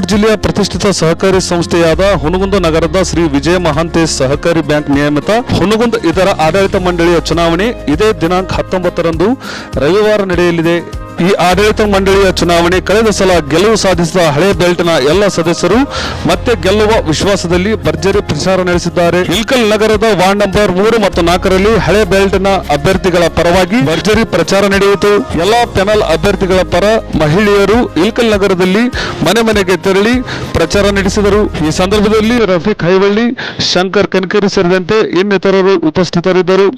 ಜಿಲ್ಲೆಯ ಪ್ರತಿಷ್ಠಿತ ಸಹಕಾರಿ ಸಂಸ್ಥೆಯಾದ ಹುನಗುಂದ ನಗರದ ಶ್ರೀ ವಿಜಯ ಮಹಾಂತೇಶ್ ಸಹಕಾರಿ ಬ್ಯಾಂಕ್ ನಿಯಮಿತ ಹುನಗುಂದ ಇದರ ಆಡಳಿತ ಮಂಡಳಿಯ ಚುನಾವಣೆ ಇದೇ ದಿನಾಂಕ 19ರಂದು ರವಿವಾರ ನಡೆಯಲಿದೆ. ಈ ಆಡಳಿತ ಮಂಡಳಿಯ ಚುನಾವಣೆ ಕಳೆದ ಸಲ ಗೆಲುವು ಸಾಧಿಸಿದ ಹಳೆ ಬೆಲ್ಟ್ನ ಎಲ್ಲ ಸದಸ್ಯರು ಮತ್ತೆ ಗೆಲ್ಲುವ ವಿಶ್ವಾಸದಲ್ಲಿ ಭರ್ಜರಿ ಪ್ರಚಾರ ನಡೆಸಿದ್ದಾರೆ. ಇಲ್ಕಲ್ ನಗರದ ವಾರ್ಡ್ ನಂಬರ್ 3 ಮತ್ತು 4ರಲ್ಲಿ ಹಳೆ ಬೆಲ್ಟ್ನ ಅಭ್ಯರ್ಥಿಗಳ ಪರವಾಗಿ ಭರ್ಜರಿ ಪ್ರಚಾರ ನಡೆಯಿತು. ಎಲ್ಲಾ ಪ್ಯಾನಲ್ ಅಭ್ಯರ್ಥಿಗಳ ಪರ ಮಹಿಳೆಯರು ಇಲ್ಕಲ್ ನಗರದಲ್ಲಿ ಮನೆ ಮನೆಗೆ ತೆರಳಿ ಪ್ರಚಾರ ನಡೆಸಿದರು. ಈ ಸಂದರ್ಭದಲ್ಲಿ ರಫೀಕ್ ಹೈವಳ್ಳಿ, ಶಂಕರ್ ಕನಕೇರಿ ಸೇರಿದಂತೆ ಇನ್ನಿತರರು ಉಪಸ್ಥಿತರಿದ್ದರು.